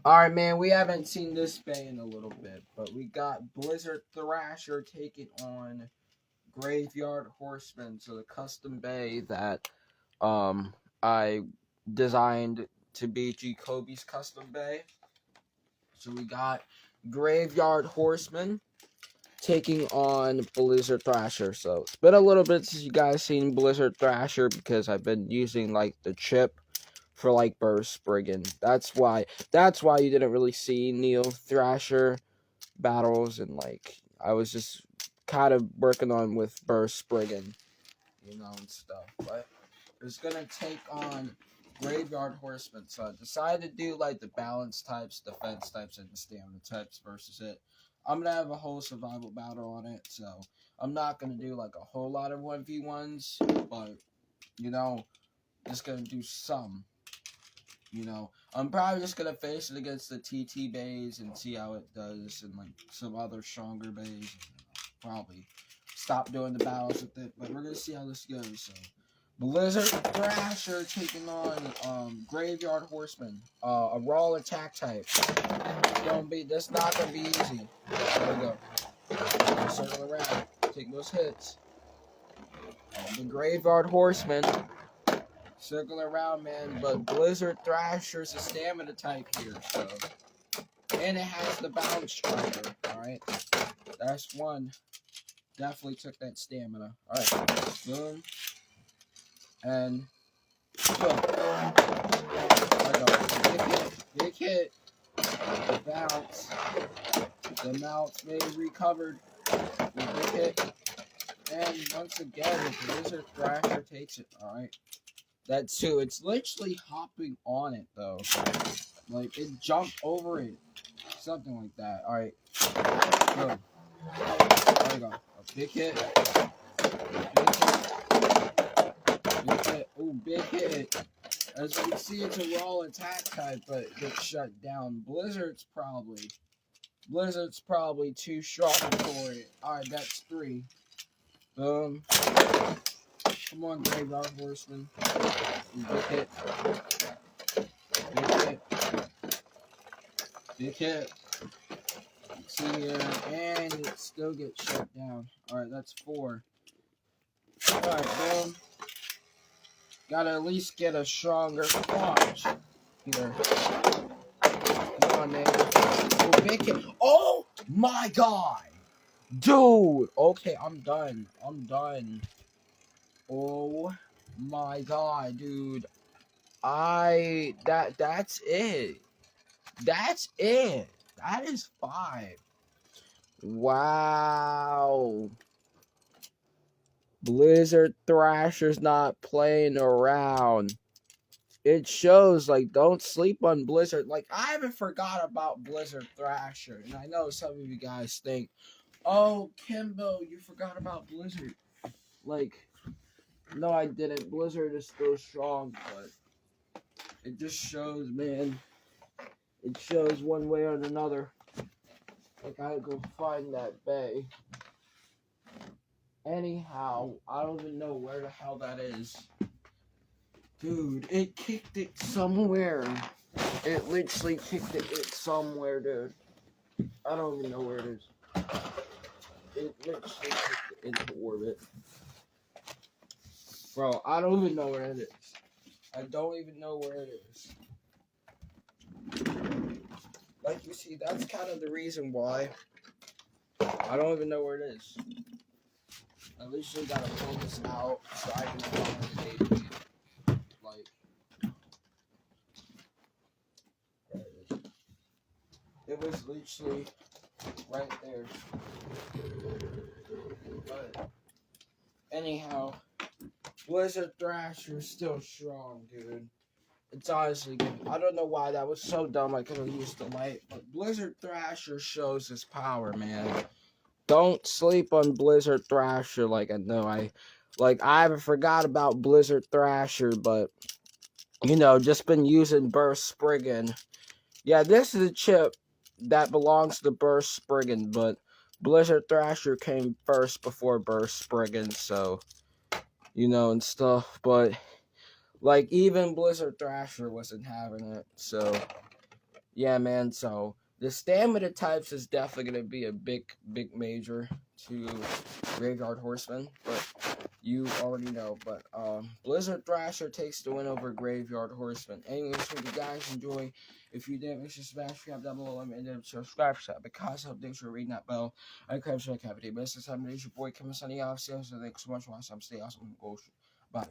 Alright, man, we haven't seen this bay in a little bit, but we got Blizzard Thrasher taking on Graveyard Horseman, so the custom bay that I designed to be Jacoby's custom bay. So we got Graveyard Horseman taking on Blizzard Thrasher. So it's been a little bit since you guys seen Blizzard Thrasher because I've been using like the chip for like Burst Spriggan. That's why you didn't really see Neo Thrasher battles, and like I was just kind of working on with Burst Spriggan, and stuff. But it's gonna take on Graveyard Horseman. So I decided to do like the balance types, defense types, and the stamina types versus it. I'm gonna have a whole survival battle on it, so I'm not gonna do like a whole lot of 1v1s, but just gonna do some. I'm probably just gonna face it against the TT bays and see how it does, and like some other stronger bays. Probably stop doing the battles with it, but we're gonna see how this goes. So, Blizzard Thrasher taking on Graveyard Horseman, a raw attack type. That's not gonna be easy. There we go. Circle around, take those hits. The Graveyard Horseman. Circle around, man, but Blizzard Thrasher's a stamina type here, so. And it has the bounce striker, alright? That's one. Definitely took that stamina. Alright, boom. And boom. Big hit. The bounce. The mounts may have recovered. Big hit. And once again, the Blizzard Thrasher takes it, alright? That too. It's literally hopping on it though. Like it jumped over it. Something like that. Alright. Boom. There we go. A big hit. Big hit. Ooh, big hit. As you can see, it's a raw attack type, but it gets shut down. Blizzard's probably too strong for it. Alright, that's 3. Boom. Come on, Graveyard Horseman. Big hit. Big hit. Big hit. See here. And it still gets shut down. Alright, that's 4. Alright, boom. Gotta at least get a stronger launch here. Come on, man. Oh, big hit. Oh my god! Dude! Okay, I'm done. Oh my god, dude. That's it. That's it. That is 5. Wow. Blizzard Thrasher's not playing around. It shows, like, don't sleep on Blizzard. Like, I haven't forgot about Blizzard Thrasher. And I know some of you guys think, oh, Kimbo, you forgot about Blizzard. Like, no, I didn't. Blizzard is still strong, but it just shows, man. It shows one way or another. Like, I gotta go find that bay. Anyhow, I don't even know where the hell that is. Dude, it kicked it somewhere. It literally kicked it somewhere, dude. I don't even know where it is. It literally kicked it into orbit. Bro, I don't even know where it is. I don't even know where it is. Like you see, that's kind of the reason why I don't even know where it is. I literally gotta pull this out so I can find it. Like, there it is. It was literally right there. But anyhow, Blizzard Thrasher is still strong, dude. It's honestly good. I don't know why that was so dumb. I could have used the light, but Blizzard Thrasher shows his power, man. Don't sleep on Blizzard Thrasher. Like I haven't forgot about Blizzard Thrasher, but just been using Burst Spriggan. Yeah, this is a chip that belongs to Burst Spriggan, but Blizzard Thrasher came first before Burst Spriggan, so and stuff, but like even Blizzard Thrasher wasn't having it, so yeah, man. So the stamina types is definitely gonna be a big major to Graveyard Horseman, but you already know. But Blizzard Thrasher takes the win over Graveyard Horseman. Anyways, hope you guys enjoy. If you did, make sure to smash the down below and then subscribe to that because of thanks for reading that bell. I crave so cavity. But this time, it is your boy Kevin Sunny off. So thanks so much for watching. Stay awesome. Go. Bye.